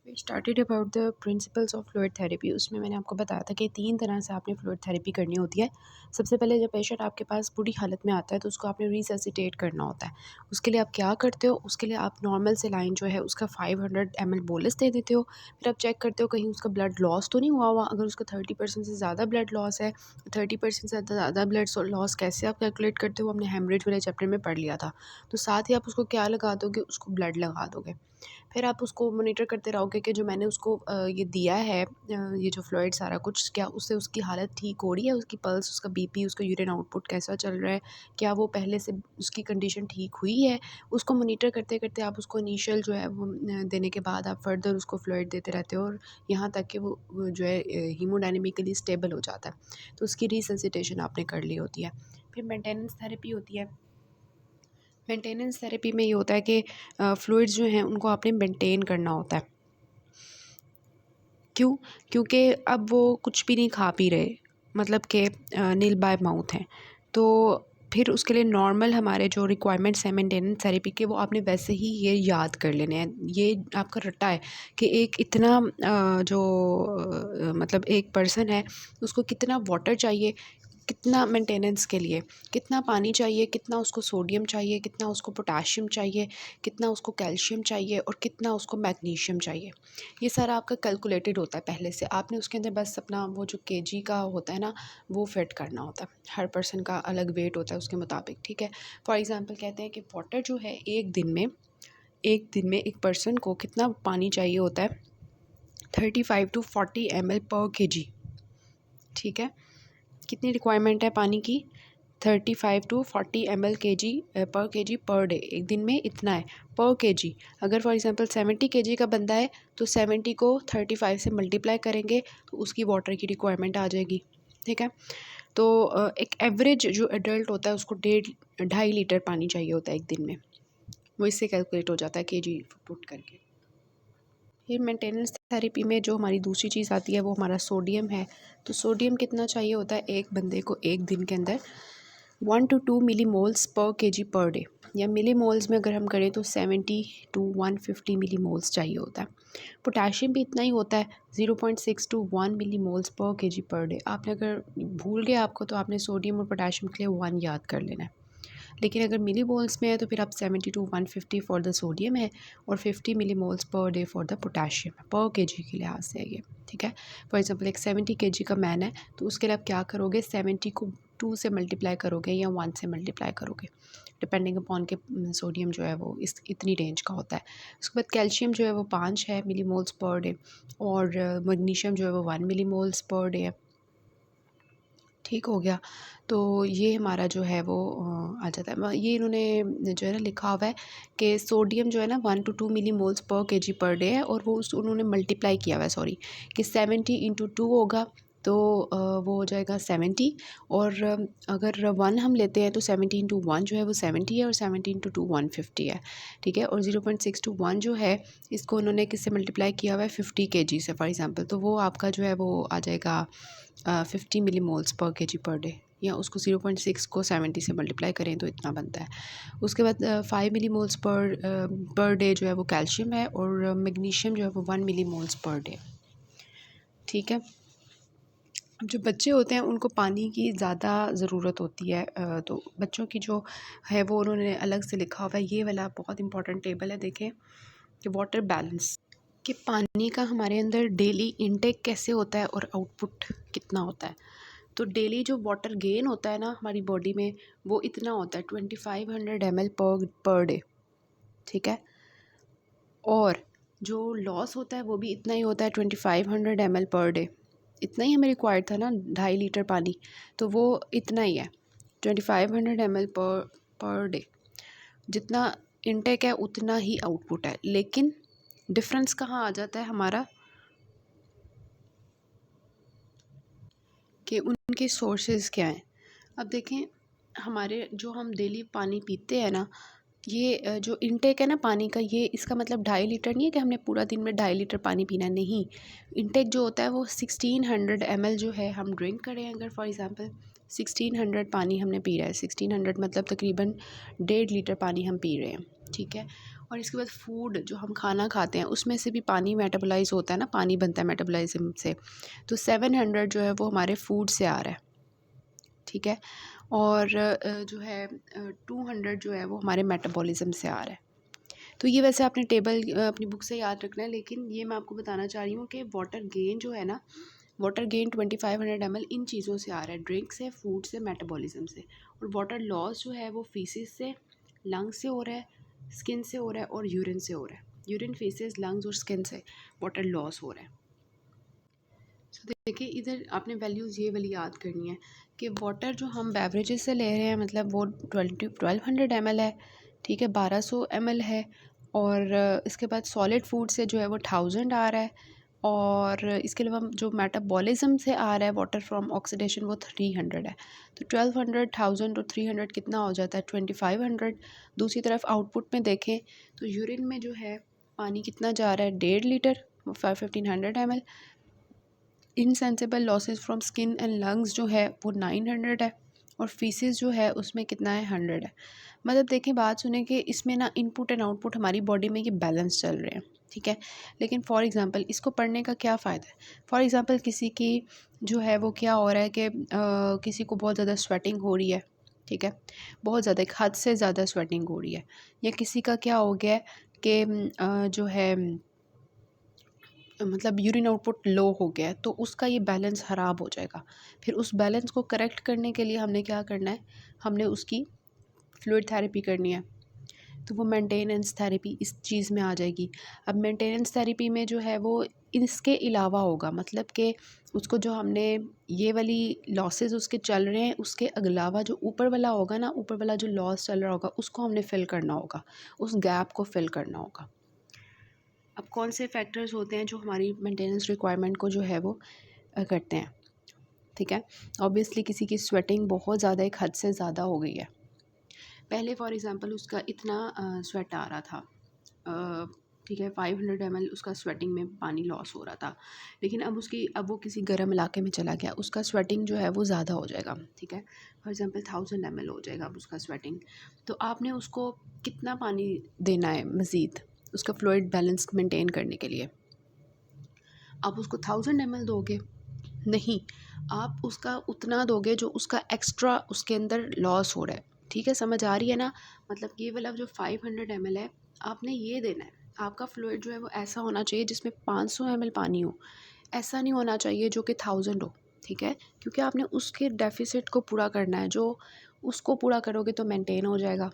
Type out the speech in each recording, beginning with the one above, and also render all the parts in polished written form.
Started about the principles of fluid therapy. उसमें मैंने आपको बताया था कि 3 तरह से आपने फ्लूइड थेरेपी करनी होती है। सबसे पहले जब पेशेंट आपके पास बुरी हालत में आता है तो उसको आपने रिससिटेट करना होता है। उसके लिए आप क्या करते हो, उसके लिए आप नॉर्मल सेलाइन जो है उसका 500 ml बोलस दे देते हो। फिर आप चेक करते हो कहीं उसका ब्लड लॉस तो नहीं हुआ। अगर उसका 30% से ज़्यादा ब्लड लॉस है, 30% से ज़्यादा ब्लड लॉस कैसे आप कैलकुलेट करते हो, हमने हेमरेज वाले चैप्टर में पढ़ लिया था। तो साथ ही आप उसको क्या लगा दोगे, उसको ब्लड लगा दोगे। फिर आप उसको मॉनिटर करते रहोगे कि जो मैंने उसको ये दिया है, ये जो फ्लूइड सारा कुछ, क्या उससे उसकी हालत ठीक हो रही है, उसकी पल्स, उसका बीपी, उसका यूरिन आउटपुट कैसा चल रहा है, क्या वो पहले से उसकी कंडीशन ठीक हुई है। उसको मॉनिटर करते करते आप उसको इनिशियल जो है वो देने के बाद आप फर्दर उसको फ्लूइड देते रहते हो, और यहाँ तक कि वो जो है हीमोडायनेमिकली स्टेबल हो जाता है। तो उसकी रिससिटेशन आपने कर ली होती है। फिर मेंटेनेंस थेरेपी होती है। मेंटेनेंस थेरेपी में ये होता है कि फ्लूइड्स जो हैं उनको आपने मेंटेन करना होता है। क्यों? क्योंकि अब वो कुछ भी नहीं खा पी रहे, मतलब कि नील बाय माउथ हैं। तो फिर उसके लिए नॉर्मल हमारे जो रिक्वायरमेंट्स हैं मेंटेनेंस थेरेपी के, वो आपने वैसे ही ये याद कर लेने हैं। ये आपका रट्टा है कि एक इतना मतलब एक पर्सन है, उसको कितना वाटर चाहिए, कितना मेंटेनेंस के लिए कितना पानी चाहिए, कितना उसको सोडियम चाहिए, कितना उसको पोटाशियम चाहिए, कितना उसको कैल्शियम चाहिए, और कितना उसको मैग्नीशियम चाहिए। ये सारा आपका कैलकुलेटेड होता है पहले से। आपने उसके अंदर बस अपना वो जो केजी का होता है ना, वो फिट करना होता है। हर पर्सन का अलग वेट होता है उसके मुताबिक, ठीक है। फॉर एग्ज़ाम्पल कहते हैं कि वाटर जो है एक दिन में एक पर्सन को कितना पानी चाहिए होता है, 35 to 40 ml पर केजी, ठीक है। कितनी रिक्वायरमेंट है पानी की, 35 to 40 ml पर केजी पर डे। एक दिन में इतना है पर केजी। अगर फॉर एग्जांपल 70 केजी का बंदा है तो 70 को 35 से मल्टीप्लाई करेंगे तो उसकी वाटर की रिक्वायरमेंट आ जाएगी, ठीक है। तो एक एवरेज जो एडल्ट होता है उसको 1.5 लीटर पानी चाहिए होता है एक दिन में। वो इससे कैलकुलेट हो जाता है केजी पुट करके। फिर मेंटेनेंस थेरेपी में जो हमारी दूसरी चीज़ आती है वो हमारा सोडियम है। तो सोडियम कितना चाहिए होता है एक बंदे को एक दिन के अंदर, 1 to 2 मिलीमोल्स पर केजी पर डे, या मिलीमोल्स में अगर हम करें तो 70 to 150 मिलीमोल्स चाहिए होता है। पोटाशियम भी इतना ही होता है, 0.6 to 1 मिलीमोल्स पर केजी पर डे। आपने अगर भूल गया आपको, तो आपने सोडियम और पोटाशियम के लिए 1 याद कर लेना है। लेकिन अगर मिली मोल्स में है तो फिर आप 70 to 150 फॉर द सोडियम है, और 50 मिली moles per day for the potassium per KG के लिहाज से है ये, ठीक है। फॉर एग्जांपल एक 70 केजी का मैन है तो उसके लिए आप क्या करोगे, 70 को 2 से मल्टीप्लाई करोगे या 1 से मल्टीप्लाई करोगे, डिपेंडिंग अपॉन के सोडियम जो है वो इतनी रेंज का होता है। उसके बाद कैल्शियम जो है वो 5 है मिली मोल्स पर डे, और मैग्नीशियम जो है वो 1 मिली मोल्स पर डे है, ठीक हो गया। तो ये हमारा जो है वो आ जाता है। ये इन्होंने जो है ना लिखा हुआ है कि सोडियम जो है ना 1 to 2 milli moles per KG per day है, और वो उन्होंने मल्टीप्लाई किया हुआ है, सॉरी, कि 70 × 2 होगा तो वो हो जाएगा 70। और अगर 1 हम लेते हैं तो 70 × 1 जो है वो 70 है, और 70 × 2 150 है, ठीक है। और 0.6 to 1 जो है, इसको उन्होंने किससे मल्टीप्लाई किया हुआ है, 50 केजी से फॉर एग्ज़ाम्पल। तो वो आपका जो है वो आ जाएगा 50 मिली moles per KG per day, या उसको 0.6 को 70 से मल्टीप्लाई करें तो इतना बनता है। उसके बाद 5 मिली मोल्स पर डे जो है वो कैल्शियम है, और मैग्नीशियम जो है वो 1 मिली मोल्स पर डे, ठीक है। अब जो बच्चे होते हैं उनको पानी की ज़्यादा ज़रूरत होती है, तो बच्चों की जो है वो उन्होंने अलग से लिखा हुआ है। ये वाला बहुत इंपॉर्टेंट टेबल है, देखें कि वाटर बैलेंस, कि पानी का हमारे अंदर डेली इनटेक कैसे होता है और आउटपुट कितना होता है। तो डेली जो वाटर गेन होता है ना हमारी बॉडी में, वो इतना होता है 2500 ml पर डे, ठीक है। और जो लॉस होता है वो भी इतना ही होता है, 2500 ml पर डे। इतना ही हमें रिक्वायर्ड था ना, 2.5 लीटर पानी, तो वो इतना ही है, 2500 ml पर डे। जितना इनटेक है उतना ही आउटपुट है। लेकिन डिफरेंस कहाँ आ जाता है हमारा, कि उनके सोर्सेज क्या हैं। अब देखें, हमारे जो हम डेली पानी पीते हैं ना, ये जो इनटेक है ना पानी का, ये इसका मतलब 2.5 लीटर नहीं है कि हमने पूरा दिन में 2.5 लीटर पानी पीना, नहीं। इनटेक जो होता है वो 1600 ml जो है, हम ड्रिंक करें अगर फॉर एग्ज़ाम्पल 1600 पानी हमने पी रहा है, 1600 मतलब तकरीबन 1.5 लीटर पानी हम पी रहे हैं, ठीक है। और इसके बाद फूड जो हम खाना खाते हैं उसमें से भी पानी मेटाबोलाइज होता है ना, पानी बनता है मेटाबोलाइज्म से। तो 700 जो है वो हमारे फूड से आ रहा है, ठीक है। और जो है 200 जो है वो हमारे मेटाबॉलिज्म से आ रहा है। तो ये वैसे आपने टेबल अपनी बुक से याद रखना है, लेकिन ये मैं आपको बताना चाह रही हूँ कि वाटर गेन जो है ना, वाटर गेन 2500 ml इन चीज़ों से आ रहा है, ड्रिंक से, फूड से, मेटाबॉलिज्म से। और वाटर लॉस जो है वो फीसिस से, लंग्स से हो रहा है, स्किन से हो रहा है और यूरिन से हो रहा है। यूरिन, फीसिस, लंग्स और स्किन से वाटर लॉस हो रहा है। तो देखिए इधर आपने वैल्यूज़ ये वाली याद करनी है कि वाटर जो हम बेवरेजेस से ले रहे हैं मतलब वो 1200 ml है, ठीक है, 1200 ml है। और इसके बाद सॉलिड फूड से जो है वो 1000 आ रहा है। और इसके अलावा जो मेटाबॉलिज्म से आ रहा है वाटर फ्रॉम ऑक्सीडेशन वो 300 है। तो 1200, 1000 और 300 कितना हो जाता है 2500। दूसरी तरफ आउटपुट में देखें तो यूरिन में जो है पानी कितना जा रहा है 1.5 litre, 1500 ml। Insensible losses from skin and lungs जो है वो 900 है। और फीसिस जो है उसमें कितना है 100 है। मतलब देखें, बात सुने कि इसमें ना इनपुट एंड आउटपुट हमारी बॉडी में ये बैलेंस चल रहे हैं, ठीक है। लेकिन फॉर एग्जांपल इसको पढ़ने का क्या फ़ायदा है। फॉर एग्जांपल किसी की जो है वो क्या हो रहा है कि किसी को बहुत ज़्यादा स्वेटिंग हो रही है, ठीक है, बहुत ज़्यादा, एक हद से ज़्यादा स्वेटिंग हो रही है। या किसी का क्या हो गया है कि जो है मतलब यूरिन आउटपुट लो हो गया है, तो उसका ये बैलेंस ख़राब हो जाएगा। फिर उस बैलेंस को करेक्ट करने के लिए हमने क्या करना है, हमने उसकी फ्लूइड थेरेपी करनी है। तो वो मेंटेनेंस थेरेपी इस चीज़ में आ जाएगी। अब मेंटेनेंस थेरेपी में जो है वो इसके अलावा होगा, मतलब कि उसको जो हमने ये वाली लॉसेस उसके चल रहे हैं उसके अलावा जो ऊपर वाला होगा ना, ऊपर वाला जो लॉस चल रहा होगा उसको हमने फ़िल करना होगा, उस गैप को फ़िल करना होगा। अब कौन से फैक्टर्स होते हैं जो हमारी मेंटेनेंस रिक्वायरमेंट को जो है वो करते हैं, ठीक है। ऑब्वियसली किसी की स्वेटिंग बहुत ज़्यादा, एक हद से ज़्यादा हो गई है। पहले फॉर एग्जांपल उसका इतना स्वेट आ रहा था, ठीक है, 500 ml उसका स्वेटिंग में पानी लॉस हो रहा था। लेकिन अब वो किसी गर्म इलाके में चला गया, उसका स्वेटिंग जो है वो ज़्यादा हो जाएगा, ठीक है। फॉर एग्जांपल 1000 ml हो जाएगा अब उसका स्वेटिंग। तो आपने उसको कितना पानी देना है मज़ीद उसका फ्लूइड बैलेंस मेंटेन करने के लिए। आप उसको 1000 ml दोगे? नहीं, आप उसका उतना दोगे जो उसका एक्स्ट्रा उसके अंदर लॉस हो रहा है, ठीक है, समझ आ रही है ना। मतलब ये वाला जो 500 ml है आपने ये देना है। आपका फ्लूइड जो है वो ऐसा होना चाहिए जिसमें 500 ml पानी हो, ऐसा नहीं होना चाहिए जो कि 1000 हो, ठीक है। क्योंकि आपने उसके डेफिसिट को पूरा करना है, जो उसको पूरा करोगे तो मेंटेन हो जाएगा।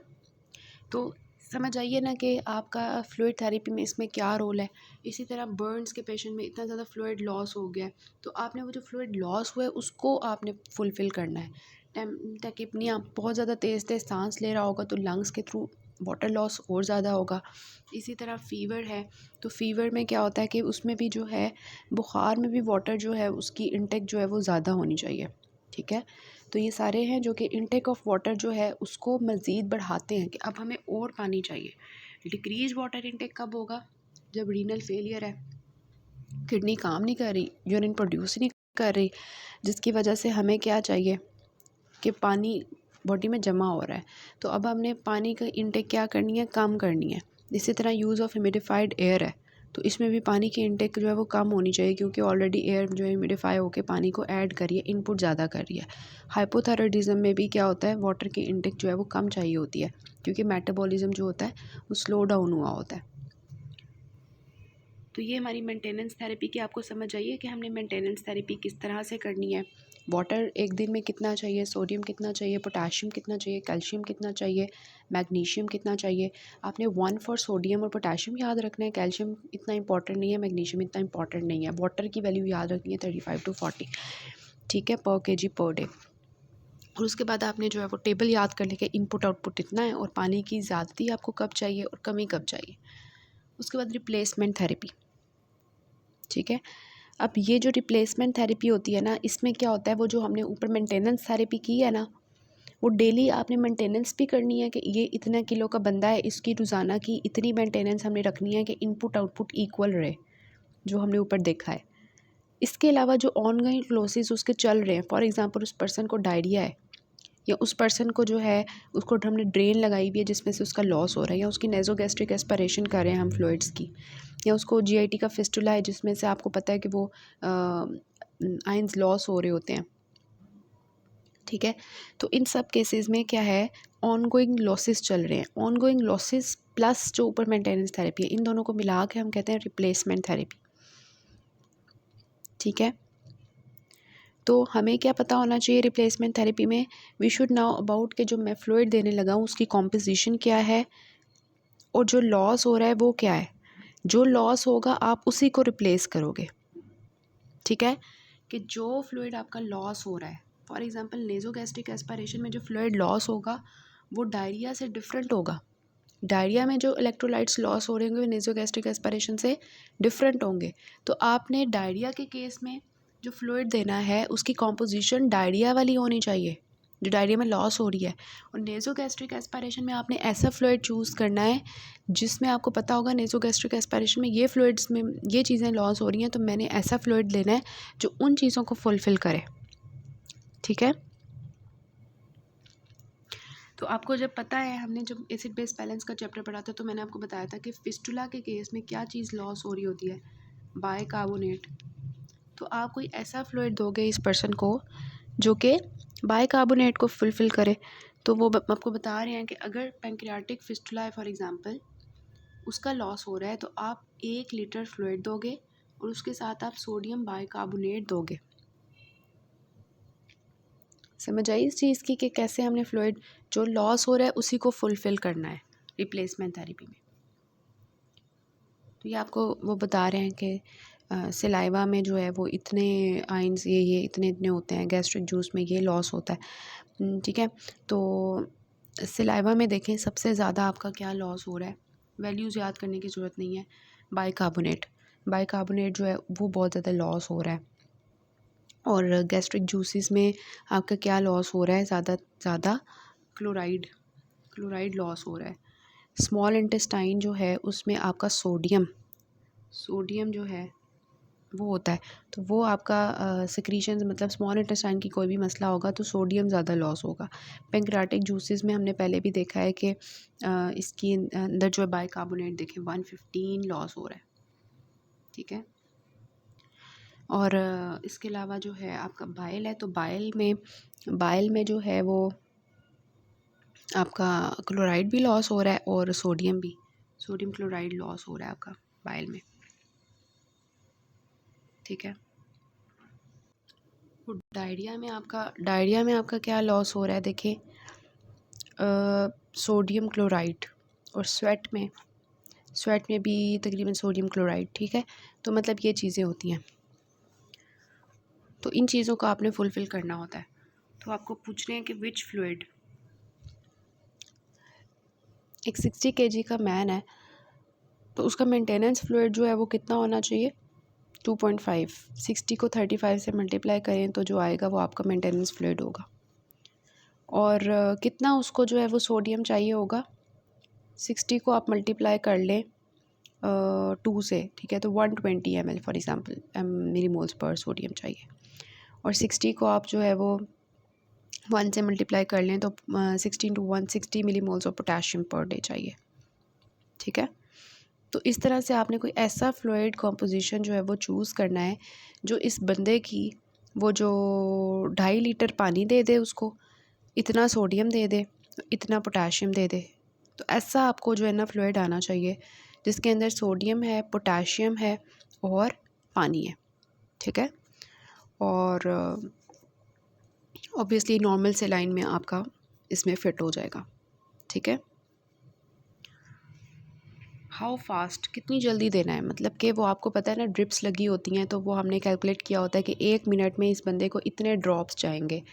तो समझ आइए ना कि आपका फ्लूइड थेरेपी में इसमें क्या रोल है। इसी तरह बर्न्स के पेशेंट में इतना ज़्यादा फ्लूइड लॉस हो गया है, तो आपने वो जो फ्लूइड लॉस हुआ है उसको आपने फुलफ़िल करना है। टेकिपनी आप बहुत ज़्यादा तेज़ तेज़ सांस ले रहा होगा तो लंग्स के थ्रू वाटर लॉस और ज़्यादा होगा। इसी तरह फ़ीवर है, तो फ़ीवर में क्या होता है कि उसमें भी जो है बुखार में भी वाटर जो है उसकी इंटेक जो है वो ज़्यादा होनी चाहिए, ठीक है। तो ये सारे हैं जो कि इनटेक ऑफ वाटर जो है उसको मज़ीद बढ़ाते हैं कि अब हमें और पानी चाहिए। डिक्रीज वाटर इनटेक कब होगा, जब रीनल फेलियर है, किडनी काम नहीं कर रही, यूरिन प्रोड्यूस नहीं कर रही, जिसकी वजह से हमें क्या चाहिए कि पानी बॉडी में जमा हो रहा है। तो अब हमने पानी का इनटेक क्या करनी है, कम करनी है। इसी तरह यूज़ ऑफ ह्यूमिडिफाइड एयर है, तो इसमें भी पानी की इनटेक जो है वो कम होनी चाहिए, क्योंकि ऑलरेडी एयर जो है ह्यूमिडिफाई होकर पानी को ऐड कर रही है, इनपुट ज़्यादा कर रही है। हाइपोथायराइडिज्म में भी क्या होता है, वाटर की इनटेक जो है वो कम चाहिए होती है, क्योंकि मेटाबॉलिज्म जो होता है वो स्लो डाउन हुआ होता है। तो ये हमारी मेंटेनेंस थेरेपी की आपको समझ आइए कि हमने मेंटेनेंस थेरेपी किस तरह से करनी है। वाटर एक दिन में कितना चाहिए, सोडियम कितना चाहिए, पोटाशियम कितना चाहिए, कैल्शियम कितना चाहिए, मैग्नीशियम कितना चाहिए। आपने 1 फॉर सोडियम और पोटाशियम याद रखना है, कैल्शियम इतना इंपॉर्टेंट नहीं है, मैग्नीशियम इतना इंपॉर्टेंट नहीं है। वाटर की वैल्यू याद रखनी है 35 to 40, ठीक है, पर kg पर डे। और उसके बाद आपने जो है वो टेबल याद कर लेके इनपुट आउटपुट इतना है और पानी की ज़्यादती आपको कब चाहिए और कमी कब चाहिए। उसके बाद रिप्लेसमेंट थेरेपी, ठीक है। अब ये जो रिप्लेसमेंट थेरेपी होती है ना, इसमें क्या होता है, वो जो हमने ऊपर मेंटेनेंस थेरेपी की है ना, वो डेली आपने मेंटेनेंस भी करनी है कि ये इतना किलो का बंदा है, इसकी रोज़ाना की इतनी मेंटेनेंस हमने रखनी है कि इनपुट आउटपुट इक्वल रहे, जो हमने ऊपर देखा है। इसके अलावा जो ऑनगोइंग क्लोसिस उसके चल रहे हैं, फॉर एग्जांपल उस पर्सन को डायरिया है, या उस पर्सन को जो है उसको हमने ड्रेन लगाई हुई है जिसमें से उसका लॉस हो रहा है, या उसकी नेज़ोगैस्ट्रिक एस्पिरेशन कर रहे हैं हम फ्लूइड्स की, या उसको जीआईटी का फिस्टुला है जिसमें से आपको पता है कि वो आयंस लॉस हो रहे होते हैं, ठीक है। तो इन सब केसेस में क्या है, ऑनगोइंग लॉसेस चल रहे हैं, ऑनगोइंग लॉसेस प्लस जो ऊपर मेंटेनेंस थेरेपी है, इन दोनों को मिला के हम कहते हैं रिप्लेसमेंट थेरेपी, ठीक है। तो हमें क्या पता होना चाहिए रिप्लेसमेंट थेरेपी में, वी शुड नाउ अबाउट कि जो मैं फ्लूइड देने लगा हूँ उसकी कॉम्पोजिशन क्या है और जो लॉस हो रहा है वो क्या है। जो लॉस होगा आप उसी को रिप्लेस करोगे, ठीक है। कि जो फ्लूइड आपका लॉस हो रहा है, फॉर एग्जांपल नेज़ोगैस्ट्रिक एस्पिरेशन में जो फ्लूइड लॉस होगा वो डायरिया से डिफरेंट होगा। डायरिया में जो इलेक्ट्रोलाइट्स लॉस हो रहे होंगे वो नेज़ोगैस्ट्रिक एस्पिरेशन से डिफरेंट होंगे। तो आपने डायरिया के केस में जो फ्लूइड देना है उसकी कॉम्पोजिशन डायरिया वाली होनी चाहिए जो डायरिया में लॉस हो रही है, और नेज़ोगैस्ट्रिक एस्पिरेशन में आपने ऐसा फ्लूइड चूज़ करना है जिसमें आपको पता होगा नेज़ोगैस्ट्रिक एस्पिरेशन में ये फ्लूइड्स में ये चीज़ें लॉस हो रही हैं, तो मैंने ऐसा फ्लूइड लेना है जो उन चीज़ों को फुलफ़िल करे, ठीक है। तो आपको जब पता है, हमने जब एसिड बेस बैलेंस का चैप्टर पढ़ा था तो मैंने आपको बताया था कि फिस्टुला के केस में क्या चीज़ लॉस हो रही होती है, बाइकार्बोनेट। तो आप कोई ऐसा फ्लूइड दोगे इस पर्सन को जो कि बाइकार्बोनेट को फुलफ़िल करे। तो वो आपको बता रहे हैं कि अगर पैंक्रियाटिक फिस्टुला है फॉर एग्ज़ाम्पल, उसका लॉस हो रहा है तो आप 1 लीटर फ्लूइड दोगे और उसके साथ आप सोडियम बाइकार्बोनेट दोगे। समझ आई इस चीज़ की कि कैसे हमने फ्लूइड जो लॉस हो रहा है उसी को फुलफ़िल करना है रिप्लेसमेंट थेरेपी में। तो ये आपको वो बता रहे हैं कि सलाइवा में जो है वो इतने आयंस ये इतने इतने होते हैं, गैस्ट्रिक जूस में ये लॉस होता है, ठीक है। तो सलाइवा में देखें सबसे ज़्यादा आपका क्या लॉस हो रहा है, वैल्यूज़ याद करने की ज़रूरत नहीं है। बाइकार्बोनेट जो है वो बहुत ज़्यादा लॉस हो रहा है, और गैस्ट्रिक जूसेस में आपका क्या लॉस हो रहा है, ज़्यादा क्लोराइड लॉस हो रहा है। स्मॉल इंटेस्टाइन जो है उसमें आपका सोडियम जो है वो होता है, तो वो आपका सिक्रीशंस मतलब स्मॉल इंटेस्टाइन की कोई भी मसला होगा तो सोडियम ज़्यादा लॉस होगा। पैंक्रियाटिक जूसेस में हमने पहले भी देखा है कि इसकी अंदर जो है बाइकार्बोनेट देखें 115 लॉस हो रहा है, ठीक है। और इसके अलावा जो है आपका बाइल है, तो बाइल में जो है वो आपका क्लोराइड भी लॉस हो रहा है और सोडियम क्लोराइड लॉस हो रहा है आपका बाइल में, ठीक है। तो डायरिया में आपका क्या लॉस हो रहा है, देखिए सोडियम क्लोराइड, और स्वेट में भी तकरीबन सोडियम क्लोराइड, ठीक है। तो मतलब ये चीज़ें होती हैं, तो इन चीज़ों को आपने फुलफ़िल करना होता है। तो आपको पूछ रहे हैं कि विच फ्लूइड, एक 60 kg का मैन है तो उसका मेंटेनेंस फ्लूइड जो है वो कितना होना चाहिए, 2.5। 60 को 35 से मल्टीप्लाई करें तो जो आएगा वो आपका मेंटेनेंस फ्लूइड होगा। और कितना उसको जो है वो सोडियम चाहिए होगा, 60 को आप मल्टीप्लाई कर लें 2 से, ठीक है। तो 120 ml फॉर एग्ज़ाम्पल मिलीमोल्स पर सोडियम चाहिए, और 60 को आप जो है वो 1 से मल्टीप्लाई कर लें तो 16 to 160 millimoles of potassium per day चाहिए, ठीक है। तो इस तरह से आपने कोई ऐसा फ्लूइड कॉम्पोजिशन जो है वो चूज़ करना है जो इस बंदे की वो जो 2.5 लीटर पानी दे दे, उसको इतना सोडियम दे दे, इतना पोटेशियम दे दे। तो ऐसा आपको जो है ना फ्लूइड आना चाहिए जिसके अंदर सोडियम है, पोटेशियम है और पानी है, ठीक है। और ऑब्वियसली नॉर्मल सेलाइन में आपका इसमें फ़िट हो जाएगा, ठीक है। हाउ फास्ट, कितनी जल्दी देना है, मतलब कि वो आपको पता है ना ड्रिप्स लगी होती हैं, तो वो हमने कैलकुलेट किया होता है कि 1 मिनट में इस बंदे को इतने ड्रॉप्स जाएंगे,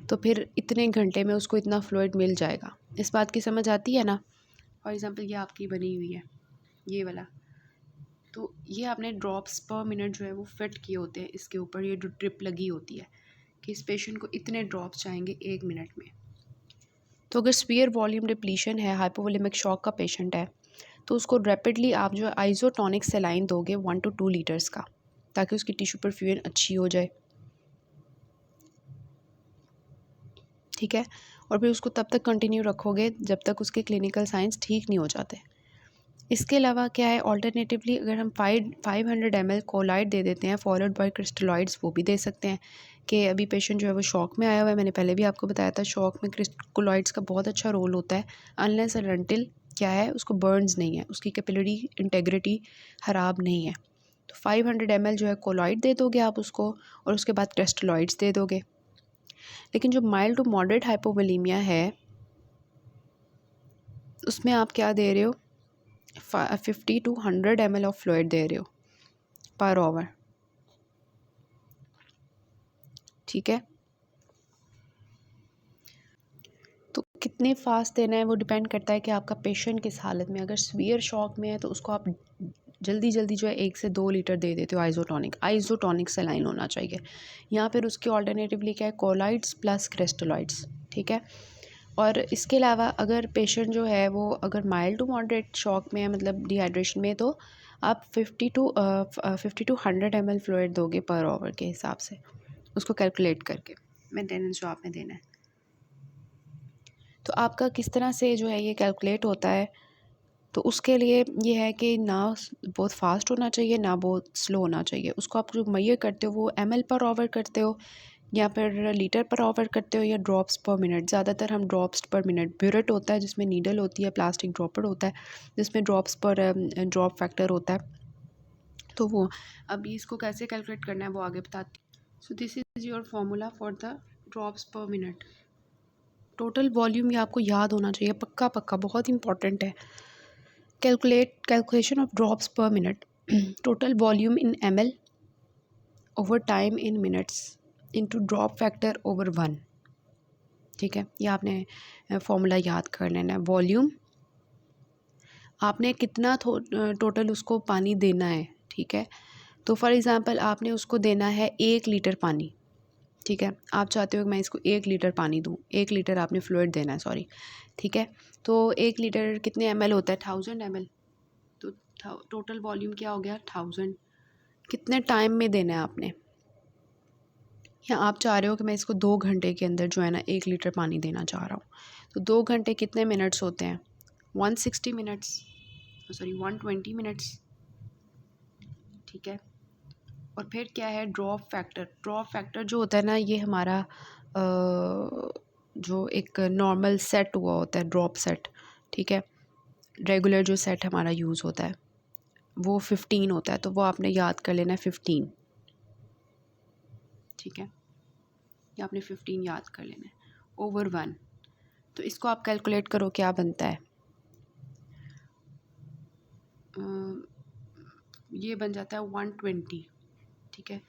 तो फिर इतने घंटे में उसको इतना फ्लूइड मिल जाएगा। इस बात की समझ आती है ना। फॉर एग्ज़ाम्पल ये आपकी बनी हुई है ये वाला, तो ये आपने ड्रॉप्स पर मिनट जो है वो फिट किए होते हैं इसके ऊपर, ये जो ड्रिप लगी होती है कि इस पेशेंट को इतने ड्रॉप्स चाहेंगे 1 मिनट में। तो अगर स्पीयर वॉल्यूम डिप्लीशन है, हाइपोवोलेमिक शॉक का पेशेंट है, तो उसको रैपिडली आप जो आइसोटोनिक सेलाइन दोगे 1 to 2 लीटर्स का, ताकि उसकी टिश्यू परफ्यूजन अच्छी हो जाए, ठीक है। और फिर उसको तब तक कंटिन्यू रखोगे जब तक उसके क्लिनिकल साइंस ठीक नहीं हो जाते। इसके अलावा क्या है, ऑल्टरनेटिवली अगर हम 500 ml कोलाइड दे देते हैं फॉलोड बाय क्रिस्टलॉइड्स, वो भी दे सकते हैं कि अभी पेशेंट जो है वो शॉक में आया हुआ है। मैंने पहले भी आपको बताया था शॉक में क्रिस्टलॉइड्स का बहुत अच्छा रोल होता है, अनलेस एंड अनटिल क्या है उसको बर्न्स नहीं है, उसकी कैपिलरी इंटेग्रिटी ख़राब नहीं है। तो 500 ml जो है कोलाइड दे दोगे आप उसको, और उसके बाद क्रिस्टलॉइड्स दे दोगे। लेकिन जो माइल्ड टू मॉडरेट हाइपोवोलेमिया है उसमें आप क्या दे रहे हो, 50 to 100 ml ऑफ फ्लूइड दे रहे हो पर आवर, ठीक है। तो कितने फास्ट देना है वो डिपेंड करता है कि आपका पेशेंट किस हालत में, अगर सीवियर शॉक में है तो उसको आप जल्दी जल्दी जो है 1 से 2 लीटर दे देते हो आइसोटोनिक सलाइन होना चाहिए। यहाँ पर उसकी ऑल्टरनेटिवली क्या है, कोलाइड्स प्लस क्रिस्टलॉइड्स, ठीक है। और इसके अलावा अगर पेशेंट जो है वो अगर माइल्ड टू मॉडरेट शॉक में है, मतलब डिहाइड्रेशन में, तो आप 50 to 100 ml फ्लूइड दोगे पर आवर के हिसाब से, उसको कैलकुलेट करके मेंटेनेंस जो आपने देना है। तो आपका किस तरह से जो है ये कैलकुलेट होता है, तो उसके लिए ये है कि ना बहुत फास्ट होना चाहिए ना बहुत स्लो होना चाहिए। उसको आप जो मेजर करते हो वो ml पर आवर करते हो या फिर लीटर पर आवर करते हो या ड्रॉप्स पर मिनट। ज़्यादातर हम ड्रॉप्स पर मिनट, ब्यूरेट होता है जिसमें नीडल होती है, प्लास्टिक ड्रॉपर होता है जिसमें ड्रॉप्स पर ड्रॉप फैक्टर होता है, तो वो अभी इसको कैसे कैलकुलेट करना है वो आगे बताती हूँ। So this is your formula for the drops पर मिनट। टोटल वॉल्यूम ये आपको याद होना चाहिए, पक्का पक्का, बहुत इंपॉर्टेंट है। कैलकुलेशन ऑफ ड्रॉप्स पर minute, total volume in ml over time in minutes into drop factor over 1, ठीक है। ये आपने फॉर्मूला याद कर लेना है। वॉल्यूम आपने कितना टोटल उसको पानी देना है, ठीक है। तो फॉर एग्ज़ाम्पल आपने उसको देना है 1 लीटर पानी, ठीक है। आप चाहते हो कि मैं इसको 1 लीटर पानी दूँ, 1 लीटर आपने फ्लूइड देना है, सॉरी, ठीक है। तो 1 लीटर कितने ml होता है, 1000 ml, तो टोटल वॉल्यूम क्या हो गया 1000। कितने टाइम में देना है आपने, या आप चाह रहे हो कि मैं इसको 2 घंटे के अंदर जो है ना 1 लीटर पानी देना चाह रहा हूँ, तो 2 घंटे कितने मिनट्स होते हैं, 160 मिनट्स, सॉरी 120 मिनट्स, ठीक है। और फिर क्या है ड्रॉप फैक्टर जो होता है ना, ये हमारा जो एक नॉर्मल सेट हुआ होता है ड्रॉप सेट, ठीक है। रेगुलर जो सेट हमारा यूज़ होता है वो 15 होता है, तो वो आपने याद कर लेना है 15, ठीक है। ये आपने 15 याद कर लेना है ओवर 1। तो इसको आप कैलकुलेट करो क्या बनता है, ये बन जाता है 120, ठीक है।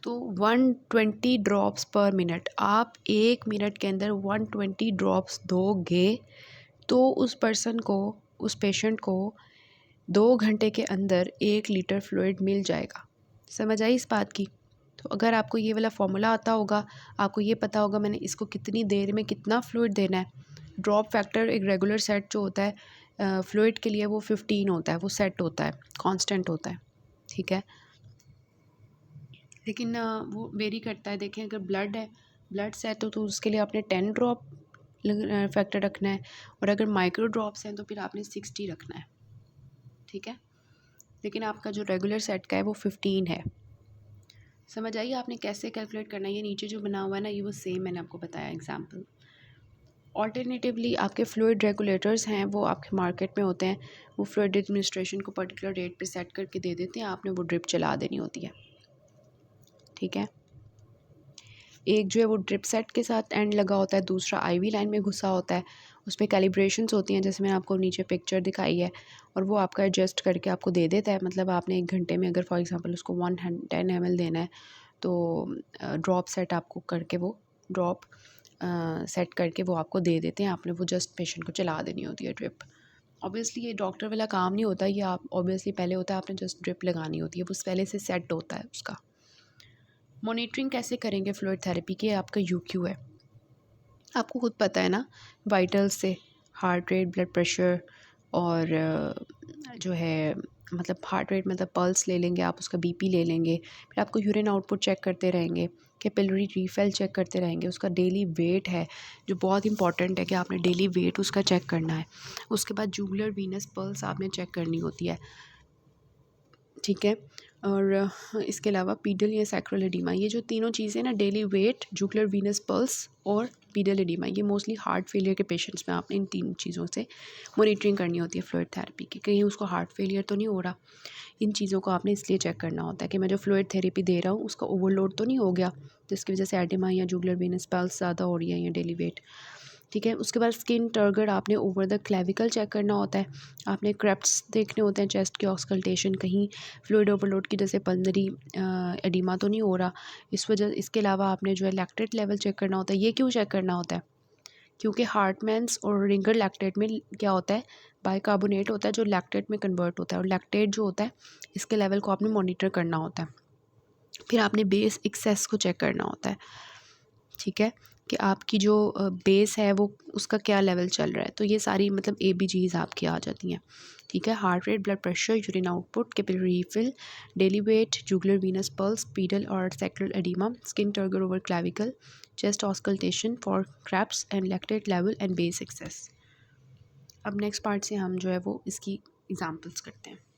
तो 120 ड्रॉप्स पर मिनट, आप 1 मिनट के अंदर 120 ड्रॉप्स दोगे तो उस पर्सन को, उस पेशेंट को 2 घंटे के अंदर 1 लीटर फ्लूइड मिल जाएगा। समझ आई इस बात की। तो अगर आपको ये वाला फॉर्मूला आता होगा, आपको ये पता होगा मैंने इसको कितनी देर में कितना फ्लूइड देना है। ड्रॉप फैक्टर एक रेगुलर सेट जो होता है फ्लूइड के लिए वो 15 होता है, वो सेट होता है, कांस्टेंट होता है, ठीक है। लेकिन वो वेरी करता है। देखें अगर ब्लड है, ब्लड सेट हो तो उसके लिए आपने 10 ड्रॉप फैक्टर रखना है, और अगर माइक्रो ड्रॉप्स हैं तो फिर आपने 60 रखना है, ठीक है। लेकिन आपका जो रेगुलर सेट का है वो 15 है। समझ आइए आपने कैसे कैलकुलेट करना है। ये नीचे जो बना हुआ है ना, ये वो सेम मैंने आपको बताया एग्जाम्पल। ऑल्टरनेटिवली आपके फ्लूइड रेगुलेटर्स हैं, वो आपके मार्केट में होते हैं, वो फ्लूइड एडमिनिस्ट्रेशन को पर्टिकुलर रेट पे सेट करके दे देते हैं, आपने वो ड्रिप चला देनी होती है, ठीक है। एक जो है वो ड्रिप सेट के साथ एंड लगा होता है, दूसरा आईवी लाइन में घुसा होता है, उसमें कैलिब्रेशंस होती हैं जैसे मैंने आपको नीचे पिक्चर दिखाई है, और वो आपका एडजस्ट करके आपको दे देता है। मतलब आपने 1 घंटे में अगर फॉर एग्जांपल उसको 110 ml देना है तो ड्रॉप सेट आपको करके वो ड्रॉप सेट करके वो आपको दे देते हैं, आपने वो जस्ट पेशेंट को चला देनी होती है ड्रिप। ऑब्वियसली ये डॉक्टर वाला काम नहीं होता, ये आप ऑब्वियसली पहले होता है, आपने जस्ट ड्रिप लगानी होती है, वो पहले से सेट होता है उसका। मॉनिटरिंग कैसे करेंगे फ्लूइड थेरेपी की, आपका यूक्यू है, आपको खुद पता है ना, वाइटल्स से हार्ट रेट, ब्लड प्रेशर और जो है मतलब हार्ट रेट मतलब पल्स ले लेंगे आप, उसका बीपी ले लेंगे, फिर आपको यूरिन आउटपुट चेक करते रहेंगे, कैपिलरी रीफिल चेक करते रहेंगे, उसका डेली वेट है जो बहुत इंपॉर्टेंट है कि आपने डेली वेट उसका चेक करना है। उसके बाद जूगुलर वीनस पल्स आपने चेक करनी होती है, ठीक है। और इसके अलावा पीडल या सैक्रल एडिमा, ये जो तीनों चीज़ें ना, daily weight, jugular venous pulse और पीडल एडिमा, ये मोस्टली हार्ट फेलियर के पेशेंट्स में आपने इन तीन चीज़ों से मॉनिटरिंग करनी होती है फ्लूइड थेरेपी की, कहीं उसको हार्ट फेलियर तो नहीं हो रहा। इन चीज़ों को आपने इसलिए चेक करना होता है कि मैं जो फ्लूइड थेरेपी दे रहा हूँ उसका ओवरलोड तो नहीं हो गया, जिसकी वजह से एडिमा या जूगुलर वीनस पल्स ज़्यादा हो रही है या डेली वेट, ठीक है। उसके बाद स्किन टर्गड़ आपने ओवर द क्लेविकल चेक करना होता है, आपने क्रेप्ट्स देखने होते हैं चेस्ट के ऑस्कल्टेशन, कहीं फ्लूइड ओवरलोड की जैसे पल्मनरी एडिमा तो नहीं हो रहा इस वजह। इसके अलावा आपने जो है लैक्टेट लेवल चेक करना होता है। ये क्यों चेक करना होता है? क्योंकि हार्टमैन्स और रिंगर लैक्टेट में क्या होता है, बाइकार्बोनेट होता है जो लैक्टेट में कन्वर्ट होता है, और लैक्टेट जो होता है इसके लेवल को आपने मॉनिटर करना होता है। फिर आपने बेस एक्सेस को चेक करना होता है, ठीक है, कि आपकी जो बेस है वो उसका क्या लेवल चल रहा है। तो ये सारी मतलब ABGs आपकी आ जाती हैं, ठीक है। Heart rate, blood pressure, urine output, capillary refill, daily weight, jugular venous pulse, pedal और sacral oedema, skin turgor over clavicle, chest auscultation for crepts and lactate level and base excess. अब next part से हम जो है वो इसकी examples करते हैं।